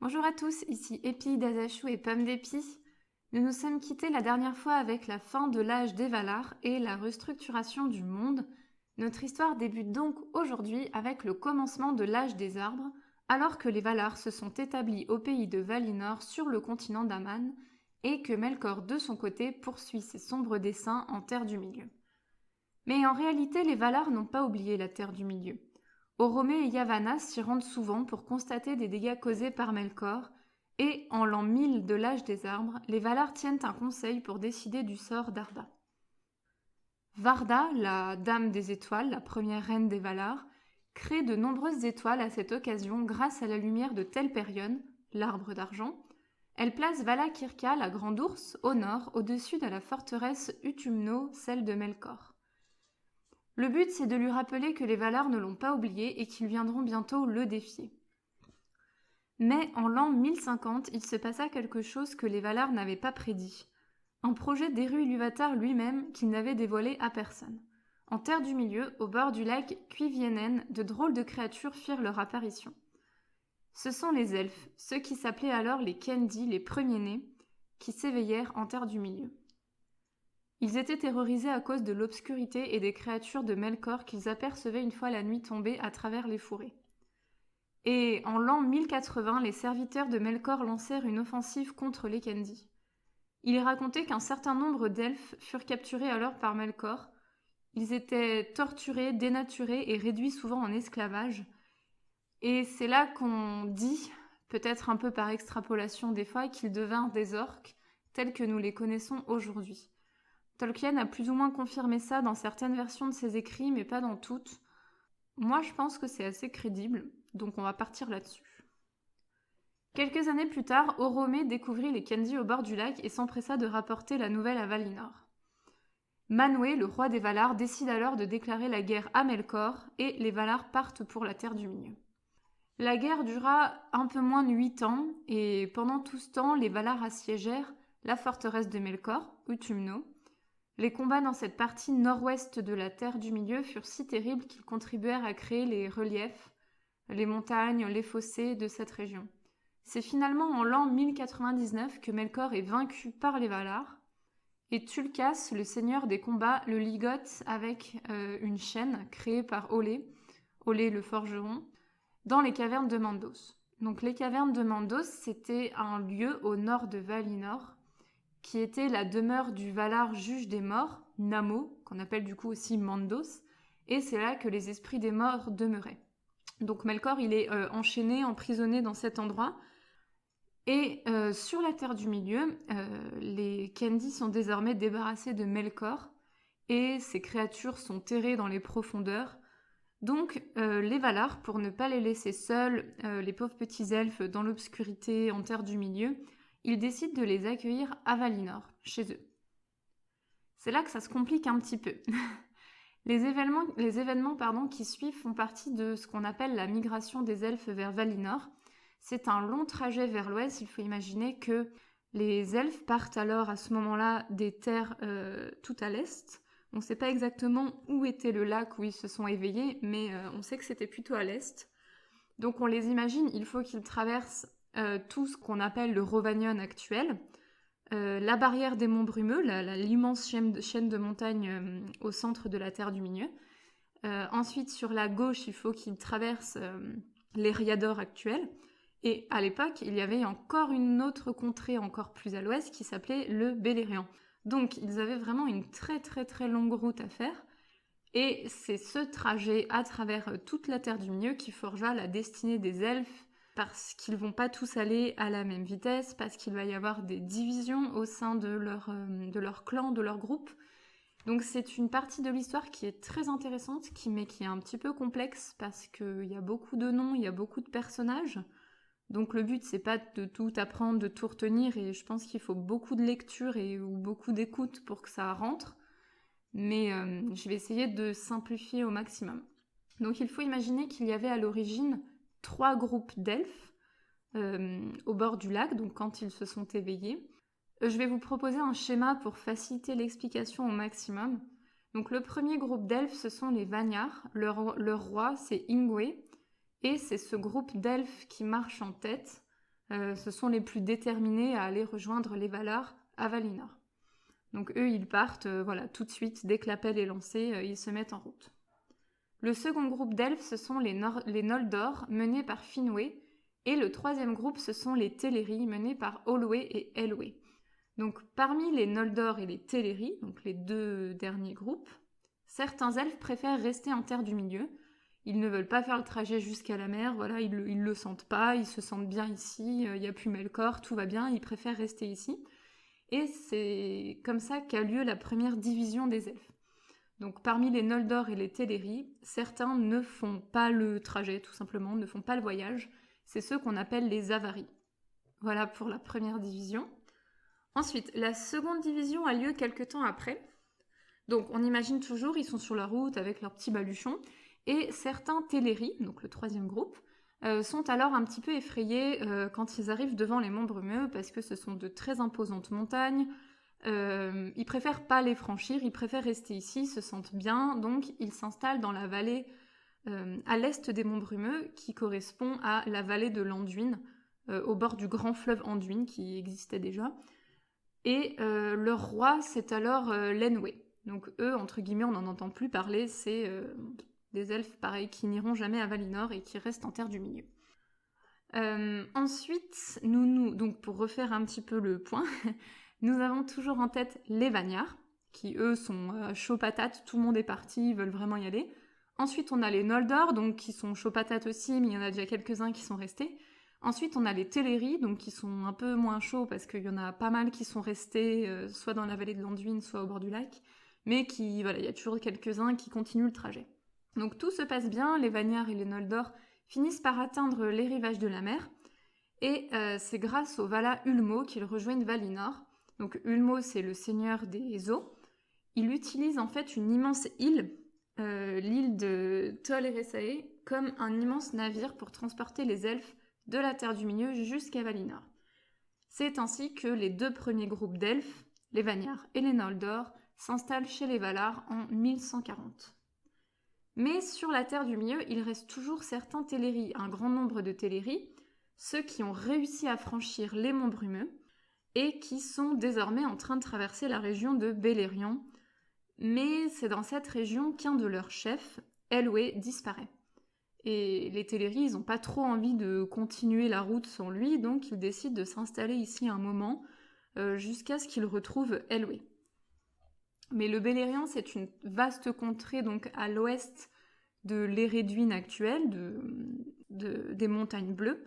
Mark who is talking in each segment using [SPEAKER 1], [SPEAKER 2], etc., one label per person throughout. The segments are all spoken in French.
[SPEAKER 1] Bonjour à tous, ici Épi d'Azachou et Pomme d'Épi. Nous nous sommes quittés la dernière fois avec la fin de l'âge des Valar et la restructuration du monde. Notre histoire débute donc aujourd'hui avec le commencement de l'âge des arbres, alors que les Valar se sont établis au pays de Valinor sur le continent d'Aman et que Melkor de son côté poursuit ses sombres desseins en Terre du Milieu. Mais en réalité, les Valar n'ont pas oublié la Terre du Milieu. Oromé et Yavanna s'y rendent souvent pour constater des dégâts causés par Melkor, et en l'an 1000 de l'âge des arbres, les Valar tiennent un conseil pour décider du sort d'Arda. Varda, la Dame des Étoiles, la première reine des Valar, crée de nombreuses étoiles à cette occasion grâce à la lumière de Telperion, l'arbre d'argent. Elle place Vala Kirka, la grande ours, au nord, au-dessus de la forteresse Utumno, celle de Melkor. Le but, c'est de lui rappeler que les Valar ne l'ont pas oublié et qu'ils viendront bientôt le défier. Mais en l'an 1050, il se passa quelque chose que les Valar n'avaient pas prédit. Un projet d'Eru Ilúvatar lui-même qu'il n'avait dévoilé à personne. En Terre du Milieu, au bord du lac Cuiviénen, de drôles de créatures firent leur apparition. Ce sont les elfes, ceux qui s'appelaient alors les Kendi, les premiers-nés, qui s'éveillèrent en Terre du Milieu. Ils étaient terrorisés à cause de l'obscurité et des créatures de Melkor qu'ils apercevaient une fois la nuit tombée à travers les fourrés. Et en l'an 1080, les serviteurs de Melkor lancèrent une offensive contre les Kendi. Il est raconté qu'un certain nombre d'elfes furent capturés alors par Melkor. Ils étaient torturés, dénaturés et réduits souvent en esclavage. Et c'est là qu'on dit, peut-être un peu par extrapolation des fois, qu'ils devinrent des orques tels que nous les connaissons aujourd'hui. Tolkien a plus ou moins confirmé ça dans certaines versions de ses écrits, mais pas dans toutes. Moi, je pense que c'est assez crédible, donc on va partir là-dessus. Quelques années plus tard, Oromé découvrit les Kendi au bord du lac et s'empressa de rapporter la nouvelle à Valinor. Manwë, le roi des Valar, décide alors de déclarer la guerre à Melkor et les Valar partent pour la Terre du Milieu. La guerre dura un peu moins de 8 ans et pendant tout ce temps, les Valar assiégèrent la forteresse de Melkor, Utumno. Les combats dans cette partie nord-ouest de la Terre du Milieu furent si terribles qu'ils contribuèrent à créer les reliefs, les montagnes, les fossés de cette région. C'est finalement en l'an 1099 que Melkor est vaincu par les Valar, et Tulkas, le seigneur des combats, le ligote avec une chaîne créée par Olé le forgeron, dans les cavernes de Mandos. Donc les cavernes de Mandos, c'était un lieu au nord de Valinor, qui était la demeure du Valar juge des morts, Namo, qu'on appelle du coup aussi Mandos, et c'est là que les esprits des morts demeuraient. Donc Melkor, il est enchaîné, emprisonné dans cet endroit. Et sur la Terre du Milieu, les Kendi sont désormais débarrassés de Melkor, et ces créatures sont terrées dans les profondeurs. Donc les Valar, pour ne pas les laisser seuls, les pauvres petits elfes dans l'obscurité en Terre du Milieu, ils décident de les accueillir à Valinor, chez eux. C'est là que ça se complique un petit peu. Les événements qui suivent font partie de ce qu'on appelle la migration des elfes vers Valinor. C'est un long trajet vers l'ouest. Il faut imaginer que les elfes partent alors à ce moment-là des terres tout à l'est. On ne sait pas exactement où était le lac où ils se sont éveillés, mais on sait que c'était plutôt à l'est. Donc on les imagine, il faut qu'ils traversent tout ce qu'on appelle le Rhovanion actuel, la barrière des monts brumeux, l'immense chaîne de montagnes au centre de la Terre du Milieu. Ensuite, sur la gauche, il faut qu'ils traversent l'Eriador actuel. Et à l'époque, il y avait encore une autre contrée encore plus à l'ouest qui s'appelait le Beleriand. Donc, ils avaient vraiment une très très très longue route à faire. Et c'est ce trajet à travers toute la Terre du Milieu qui forgea la destinée des elfes, parce qu'ils vont pas tous aller à la même vitesse, parce qu'il va y avoir des divisions au sein de leur clan, de leur groupe. Donc c'est une partie de l'histoire qui est très intéressante, mais qui est un petit peu complexe, parce qu'il y a beaucoup de noms, il y a beaucoup de personnages. Donc le but, c'est pas de tout apprendre, de tout retenir, et je pense qu'il faut beaucoup de lecture ou beaucoup d'écoute pour que ça rentre. Mais je vais essayer de simplifier au maximum. Donc il faut imaginer qu'il y avait à l'origine 3 groupes d'elfes au bord du lac, donc quand ils se sont éveillés. Je vais vous proposer un schéma pour faciliter l'explication au maximum. Donc le premier groupe d'elfes, ce sont les Vanyar. Leur roi, c'est Ingwe. Et c'est ce groupe d'elfes qui marche en tête ce sont les plus déterminés à aller rejoindre les Valar à Valinor. Donc eux, ils partent tout de suite, dès que l'appel est lancé, ils se mettent en route. Le second groupe d'elfes, ce sont les Noldor, menés par Finwë, et le troisième groupe, ce sont les Teleri, menés par Olwë et Elwë. Donc parmi les Noldor et les Teleri, donc les deux derniers groupes, certains elfes préfèrent rester en Terre du Milieu. Ils ne veulent pas faire le trajet jusqu'à la mer, ils le sentent pas, ils se sentent bien ici, il n'y a plus Melkor, tout va bien, ils préfèrent rester ici. Et c'est comme ça qu'a lieu la première division des elfes. Donc parmi les Noldor et les Teleri, certains ne font pas le trajet, tout simplement, ne font pas le voyage. C'est ceux qu'on appelle les Avaris. Voilà pour la première division. Ensuite, la seconde division a lieu quelques temps après. Donc on imagine toujours, ils sont sur la route avec leurs petits baluchons, et certains Teleri, donc le troisième groupe, sont alors un petit peu effrayés quand ils arrivent devant les monts brumeux, parce que ce sont de très imposantes montagnes. Ils préfèrent pas les franchir, ils préfèrent rester ici, ils se sentent bien, donc ils s'installent dans la vallée à l'est des monts brumeux, qui correspond à la vallée de l'Anduin, au bord du grand fleuve Anduin, qui existait déjà. Et leur roi, c'est alors l'Enwë. Donc eux, entre guillemets, on n'en entend plus parler, c'est des elfes, pareil, qui n'iront jamais à Valinor et qui restent en Terre du Milieu. Ensuite, donc pour refaire un petit peu le point, nous avons toujours en tête les Vanyar, qui eux sont chauds patates, tout le monde est parti, ils veulent vraiment y aller. Ensuite, on a les Noldor, donc qui sont chauds patates aussi, mais il y en a déjà quelques-uns qui sont restés. Ensuite, on a les Teleri, donc qui sont un peu moins chauds, parce qu'il y en a pas mal qui sont restés, soit dans la vallée de l'Anduin, soit au bord du lac, mais il y a toujours quelques-uns qui continuent le trajet. Donc tout se passe bien, les Vanyar et les Noldor finissent par atteindre les rivages de la mer, et c'est grâce au Vala Ulmo qu'ils rejoignent Valinor. Donc Ulmo, c'est le seigneur des eaux. Il utilise en fait une immense île, l'île de Tol Eressëa, comme un immense navire pour transporter les elfes de la Terre du Milieu jusqu'à Valinor. C'est ainsi que les deux premiers groupes d'elfes, les Vanyar et les Noldor, s'installent chez les Valar en 1140. Mais sur la Terre du Milieu, il reste toujours certains Teleri, un grand nombre de Teleri, ceux qui ont réussi à franchir les monts brumeux, et qui sont désormais en train de traverser la région de Beleriand. Mais c'est dans cette région qu'un de leurs chefs, Elwë, disparaît. Et les Teleri, ils n'ont pas trop envie de continuer la route sans lui, donc ils décident de s'installer ici un moment, jusqu'à ce qu'ils retrouvent Elwë. Mais le Beleriand, c'est une vaste contrée donc à l'ouest de l'Eredwin actuel, des montagnes bleues.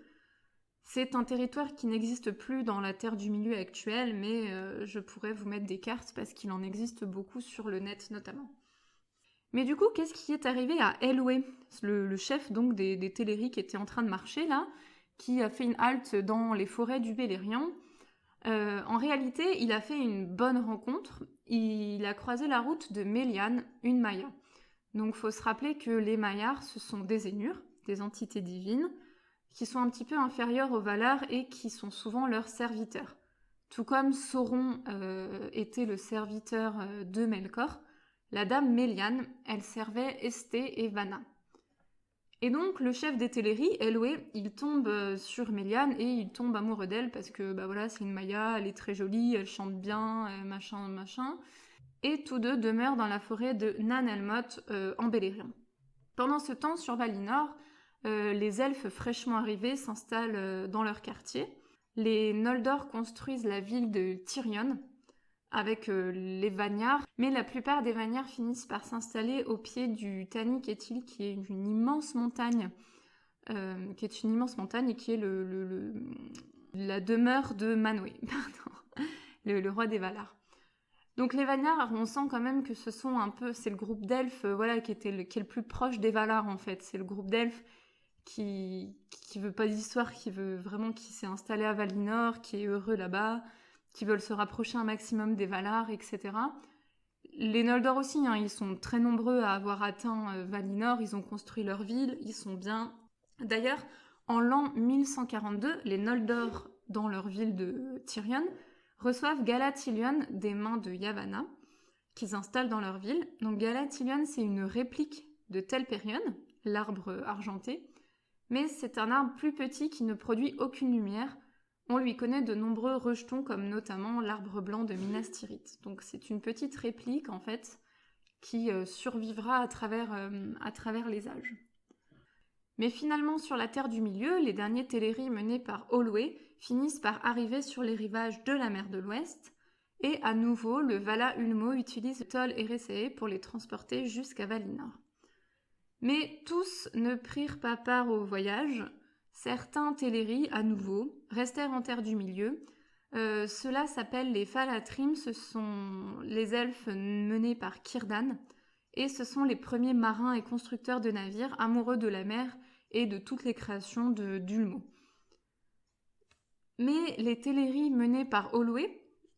[SPEAKER 1] C'est un territoire qui n'existe plus dans la Terre du Milieu actuelle, mais je pourrais vous mettre des cartes parce qu'il en existe beaucoup sur le net notamment. Mais du coup, qu'est-ce qui est arrivé à Elwë, le chef donc des Teleri qui était en train de marcher là, qui a fait une halte dans les forêts du Beleriand? En réalité, il a fait une bonne rencontre. Il a croisé la route de Melian, une Maia. Donc, faut se rappeler que les Maiars, ce sont des Ainur, des entités divines, qui sont un petit peu inférieurs aux Valar et qui sont souvent leurs serviteurs. Tout comme Sauron était le serviteur de Melkor, la dame Melian, elle servait Esté et Vanna. Et donc, le chef des Teleri, Elwë, il tombe sur Melian et il tombe amoureux d'elle parce que, c'est une Maia, elle est très jolie, elle chante bien, machin. Et tous deux demeurent dans la forêt de Nan Elmoth en Beleriand. Pendant ce temps, sur Valinor, les elfes fraîchement arrivés s'installent dans leur quartier. Les Noldor construisent la ville de Tirion avec les Vanyar, mais la plupart des Vanyar finissent par s'installer au pied du Tani Ketil, qui est une immense montagne, et qui est la demeure de Manwë, le roi des Valar. Donc les Vanyar, on sent quand même que c'est le groupe d'elfes qui est le plus proche des Valar en fait. C'est le groupe d'elfes qui veut pas d'histoire, qui s'est installé à Valinor, qui est heureux là-bas, qui veulent se rapprocher un maximum des Valar, etc. Les Noldor aussi, ils sont très nombreux à avoir atteint Valinor, ils ont construit leur ville, ils sont bien. D'ailleurs, en l'an 1142, les Noldor, dans leur ville de Tirion, reçoivent Galatilion des mains de Yavanna, qu'ils installent dans leur ville. Donc Galatilion, c'est une réplique de Telperion, l'arbre argenté, mais c'est un arbre plus petit qui ne produit aucune lumière, On lui connaît de nombreux rejetons, comme notamment l'arbre blanc de Minas Tirith. Donc c'est une petite réplique, en fait, qui survivra à travers les âges. Mais finalement, sur la Terre du Milieu, les derniers Teleri menés par Olwe finissent par arriver sur les rivages de la mer de l'Ouest, et à nouveau, le Vala Ulmo utilise Tol Eressëe pour les transporter jusqu'à Valinor. Mais tous ne prirent pas part au voyage. Certains Teleri, à nouveau, restèrent en Terre du Milieu. Cela s'appelle les Falatrim, ce sont les elfes menés par Círdan, et ce sont les premiers marins et constructeurs de navires amoureux de la mer et de toutes les créations d'Ulmo. Mais les Teleri menés par Olwe,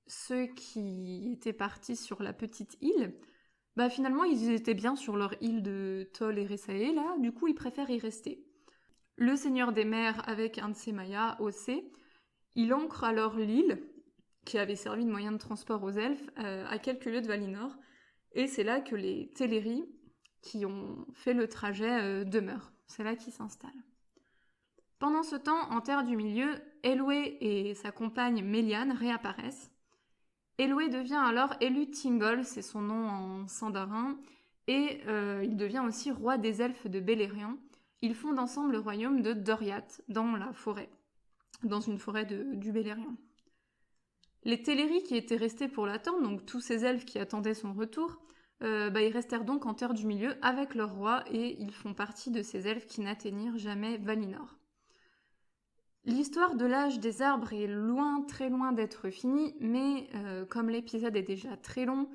[SPEAKER 1] ceux qui étaient partis sur la petite île, finalement ils étaient bien sur leur île de Tol Eressëe, là, du coup ils préfèrent y rester. Le seigneur des mers, avec un de ses mayas, Ossé, il ancre alors l'île, qui avait servi de moyen de transport aux elfes, à quelques lieues de Valinor, et c'est là que les Teleri, qui ont fait le trajet, demeurent. C'est là qu'ils s'installent. Pendant ce temps, en Terre du Milieu, Elwë et sa compagne Melian réapparaissent. Elwë devient alors Elu Thingol, c'est son nom en Sindarin, et il devient aussi roi des elfes de Beleriand. Ils fondent ensemble le royaume de Doriath, dans la forêt, dans une forêt du Beleriand. Les Teleri qui étaient restés pour l'attendre, donc tous ces elfes qui attendaient son retour, ils restèrent donc en Terre du Milieu avec leur roi, et ils font partie de ces elfes qui n'atteignirent jamais Valinor. L'histoire de l'âge des arbres est loin, très loin d'être finie, mais comme l'épisode est déjà très long,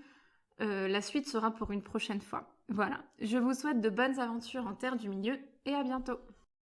[SPEAKER 1] la suite sera pour une prochaine fois. Voilà, je vous souhaite de bonnes aventures en Terre du Milieu, et à bientôt!